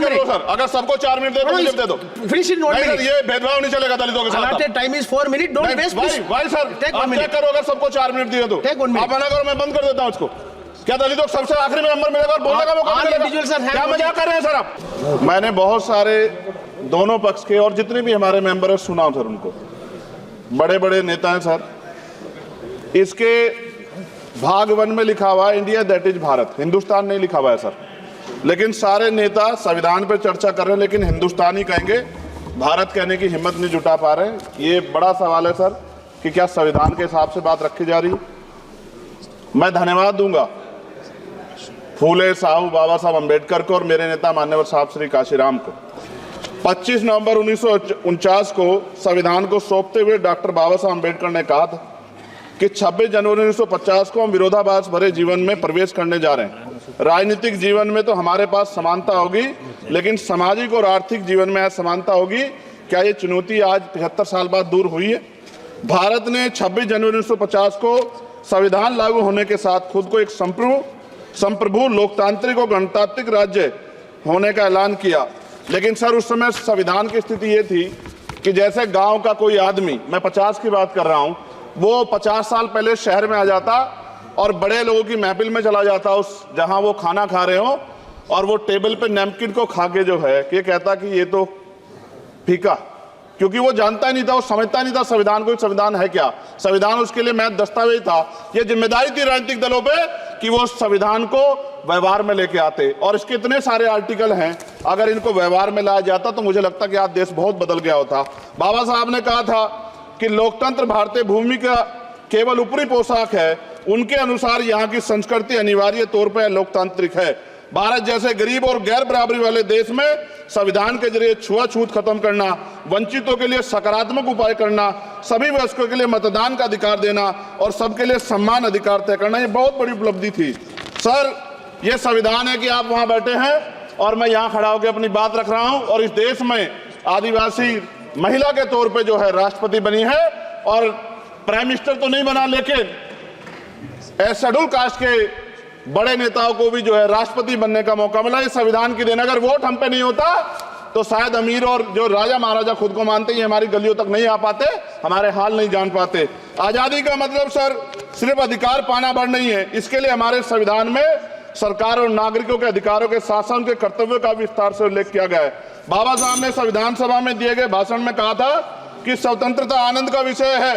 Sir, अगर सबको 4 minute दे तो मुझे दे दो। Finish in 1 minute. ये भेदभाव नहीं चलेगा दलितों के साथ। Allotted time is 4 minutes. Don't waste. भाई सर, आप चेक करो, अगर सबको 4 मिनट दिए तो Take 1 minute. आप मना करो, मैं बंद कर देता हूँ इसको। क्या दलितों को सबसे आखिरी में नंबर मिलेगा और बोलने का मौका मिलेगा? क्या मजाक कर रहे हैं सर आप? मैंने बहुत सारे दोनों पक्ष के और जितने भी हमारे मेंबर है सुना सर, उनको बड़े बड़े नेता हैं सर। इसके भाग 1 में लिखा हुआ है India that is Bharat, Hindustan नहीं लिखा हुआ है सर। लेकिन सारे नेता संविधान पर चर्चा कर रहे हैं, लेकिन हिंदुस्तान ही कहेंगे, भारत कहने की हिम्मत नहीं जुटा पा रहे हैं। ये बड़ा सवाल है सर कि क्या संविधान के हिसाब से बात रखी जा रही है। मैं धन्यवाद दूंगा फूले साहू बाबा साहब अम्बेडकर को और मेरे नेता मान्यवर साहब श्री काशीराम को। 25 नवंबर 1949 को संविधान को सौंपते हुए डॉक्टर बाबा साहब अम्बेडकर ने कहा था कि 26 जनवरी 1950 को हम विरोधाभास भरे जीवन में प्रवेश करने जा रहे हैं। राजनीतिक जीवन में तो हमारे पास समानता होगी, लेकिन सामाजिक और आर्थिक जीवन में असमानता होगी। क्या ये चुनौती आज 75 साल बाद दूर हुई है? भारत ने 26 जनवरी 1950 को संविधान लागू होने के साथ खुद को एक संप्रभु लोकतांत्रिक और गणतांत्रिक राज्य होने का ऐलान किया। लेकिन सर उस समय संविधान की स्थिति ये थी कि जैसे गांव का कोई आदमी, मैं 50 की बात कर रहा हूं, वो 50 साल पहले शहर में आ जाता और बड़े लोगों की महफिल में चला जाता, उस जहां वो खाना खा रहे हो, और वो टेबल पे नैपकिन को खा के जो है कि कहता कि ये तो फीका, क्योंकि वो जानता ही नहीं था, वो समझता नहीं था संविधान को, संविधान है क्या। संविधान उसके लिए महज दस्तावेज था। ये जिम्मेदारी थी राजनीतिक दलों पे कि वो संविधान को व्यवहार में लेके आते। और इसके इतने सारे आर्टिकल हैं, अगर इनको व्यवहार में लाया जाता तो मुझे लगता कि आज देश बहुत बदल गया होता। बाबा साहब ने कहा था कि लोकतंत्र भारतीय भूमि का केवल ऊपरी पोशाक है, उनके अनुसार यहाँ की संस्कृति अनिवार्य तौर पर लोकतांत्रिक है। भारत जैसे गरीब और गैर बराबरी वाले देश में संविधान के जरिए छुआछूत खत्म करना, वंचितों के लिए सकारात्मक उपाय करना, सभी वयस्कों के लिए मतदान का अधिकार देना और सबके लिए सम्मान अधिकार तय करना, ये बहुत बड़ी उपलब्धि थी। सर ये संविधान है कि आप वहां बैठे हैं और मैं यहाँ खड़ा होकर अपनी बात रख रहा हूँ, और इस देश में आदिवासी महिला के तौर पर जो है राष्ट्रपति बनी है, और प्राइम मिनिस्टर तो नहीं बना, लेकिन शेड्यूल कास्ट के बड़े नेताओं को भी जो है राष्ट्रपति बनने का मौका मिला। ये संविधान की देन। अगर वोट हम पे नहीं होता तो शायद अमीर और जो राजा महाराजा खुद को मानते हैं हमारी गलियों तक नहीं आ पाते, हमारे हाल नहीं जान पाते। आजादी का मतलब सर सिर्फ अधिकार पाना भर नहीं है, इसके लिए हमारे संविधान में सरकार और नागरिकों के अधिकारों के साथ साथ उनके कर्तव्यों का विस्तार से उल्लेख किया गया है। बाबा साहब ने संविधान सभा में दिए गए भाषण में कहा था कि स्वतंत्रता आनंद का विषय है,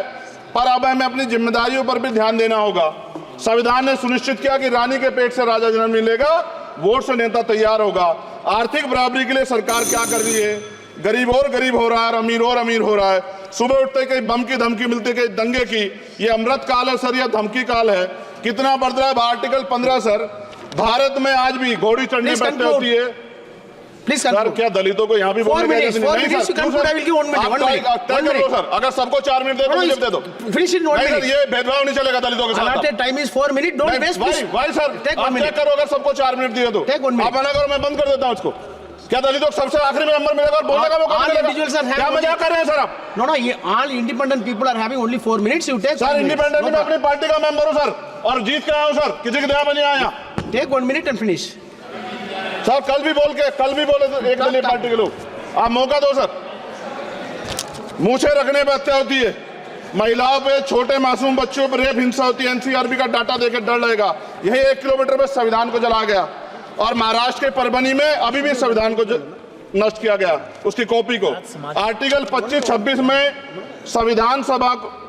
पर अब हमें अपनी जिम्मेदारियों पर भी ध्यान देना होगा। संविधान ने सुनिश्चित किया कि रानी के पेट से राजा जन्म नहीं लेगा, वोट से नेता तैयार होगा। आर्थिक बराबरी के लिए सरकार क्या कर रही है? गरीब और गरीब हो रहा है और अमीर हो रहा है। सुबह उठते कहीं बम की धमकी मिलती, कहीं दंगे की। ये अमृत काल है सर या धमकी काल है? कितना बढ़ रहा है आर्टिकल 15 सर। भारत में आज भी घोड़ी चढ़ने बैठते होती है। प्लीज सर क्या दलितों को यहाँ भी बोलने नहीं सर, अगर सबको 4 मिनट दे तो मुझे दे दो। Finish in 1 minute. ये भेदभाव नहीं चलेगा दलितों के साथ। Allotted time is 4 minutes. Don't waste. भाई सर आप चेक करो, अगर सबको 4 मिनट दिए तो आप मना करो, मैं बंद कर देता हूँ इसको। क्या दलितों को सबसे आखिरी में नंबर मिलेगा और बोलने का मौका मिलेगा? क्या मजाक कर रहे हैं सर आप? No, ये all independent people are having only 4 minutes. You take. Sir independent में अपनी पार्टी का मेंबर हूँ सर, और जीत के आया हूँ सर, किसी की दया में नहीं आया। Take 1 minute and finish. Sir कल भी बोले तो एक दलीय पार्टी के लोग, आप मौका दो सर। मूछे रखने पर हत्या होती है, महिलाओं पे, छोटे मासूम बच्चों पर रेप हिंसा होती है। एनसीआरबी का डाटा देकर डर लगेगा। यही 1 किलोमीटर में संविधान को जला गया, और महाराष्ट्र के परभनी में अभी भी संविधान को नष्ट किया गया, उसकी कॉपी को। आर्टिकल 25-26 में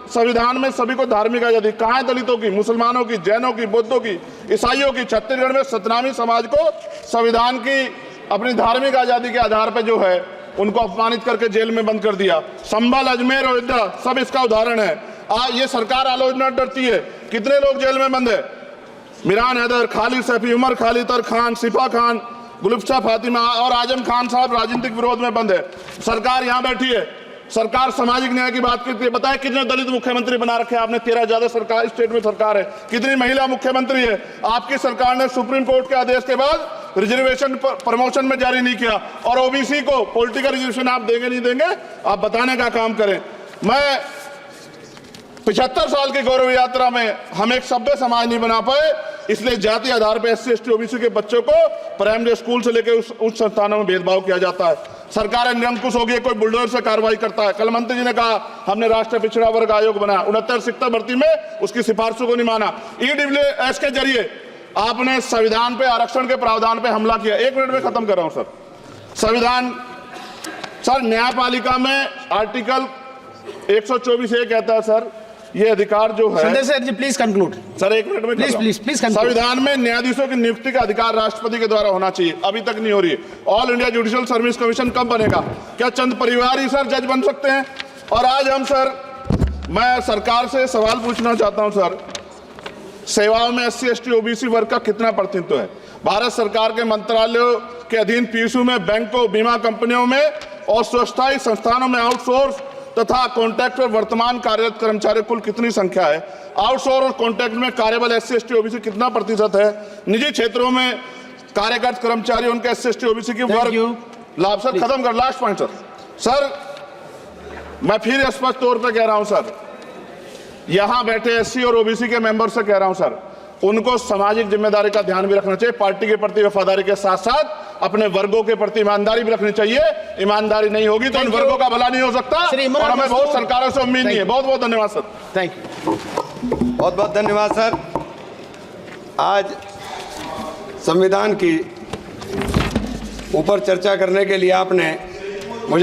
संविधान में सभी को धार्मिक आजादी। कहाँ है दलितों की, मुसलमानों की, जैनों की, बौद्धों की, ईसाइयों की? छत्तीसगढ़ में सतनामी समाज को संविधान की अपनी धार्मिक आजादी के आधार पर जो है उनको अपमानित करके जेल में बंद कर दिया। संभल, अजमेर, अयोध्या सब इसका उदाहरण है। ये सरकार आलोचना डरती है। कितने लोग जेल में बंद है? मिरान हैदर, खालिद सैफी, उमर खालिद खान, सिफा खान, गुलफ्शा फातिमा और आजम खान साहब राजनीतिक विरोध में बंद है। सरकार यहाँ बैठी है, सरकार सामाजिक न्याय की बात करती है। बताए कितने दलित मुख्यमंत्री बना रखे हैं आपने? 13 ज्यादा सरकार स्टेट में सरकार है। कितनी महिला मुख्यमंत्री है? आपकी सरकार ने सुप्रीम कोर्ट के आदेश के बाद रिजर्वेशन प्रमोशन में जारी नहीं किया, और ओबीसी को पॉलिटिकल रिजर्वेशन आप देंगे नहीं देंगे, आप बताने का काम करें। मैं 75 साल की गौरव यात्रा में हम एक सभ्य समाज नहीं बना पाए, इसलिए जाति आधार पर SC ST OBC के बच्चों को प्राइमरी स्कूल से लेकर उच्च संस्थानों में भेदभाव किया जाता है। सरकार निरंकुश हो गई, कोई बुलडोजर से कार्रवाई करता है। कल मंत्री जी ने कहा हमने राष्ट्रीय पिछड़ा वर्ग आयोग बनाया, 69 शिक्षक भर्ती में उसकी सिफारिशों को नहीं माना। EWS के जरिए आपने संविधान पे आरक्षण के प्रावधान पे हमला किया। 1 मिनट में खत्म कर रहा हूं सर। संविधान सर न्यायपालिका में आर्टिकल 124 ये कहता है सर, ये अधिकार जो है Sanjay sir ji please conclude sir. 1 minute में प्लीज संविधान में न्यायाधीशों की नियुक्ति का अधिकार राष्ट्रपति के द्वारा होना चाहिए, अभी तक नहीं हो रही है। All India judicial service commission कब बनेगा? क्या चंद परिवार ही सर जज बन सकते हैं? और आज हम सर, मैं सरकार से सवाल पूछना चाहता हूं सर, सेवाओं में SC ST OBC वर्ग का कितना प्रतिनिधित्व है? भारत सरकार के मंत्रालयों के अधीन PSU में, बैंकों, बीमा कंपनियों में और स्वशासी संस्थानों में आउटसोर्स तथा कॉन्ट्रैक्ट पर वर्तमान कार्यरत कर्मचारी कुल कितनी संख्या है? आउटसोर्स और कॉन्ट्रैक्ट में कार्यबल SC ST OBC कितना प्रतिशत है? निजी क्षेत्रों में कार्यरत कर्मचारी उनके SC ST OBC की वर्ग लाभ। सर खत्म कर, लास्ट पॉइंट सर मैं फिर स्पष्ट तौर पर कह रहा हूं सर, यहां बैठे SC और OBC के मेंबर से कह रहा हूं सर, उनको सामाजिक जिम्मेदारी का ध्यान भी रखना चाहिए। पार्टी के प्रति वफादारी के साथ साथ अपने वर्गों के प्रति ईमानदारी भी रखनी चाहिए। ईमानदारी नहीं होगी तो इन वर्गों का भला नहीं हो सकता और हमें बहुत सरकारों से उम्मीद नहीं है। बहुत बहुत धन्यवाद सर। थैंक यू, बहुत बहुत धन्यवाद सर। आज संविधान की ऊपर चर्चा करने के लिए आपने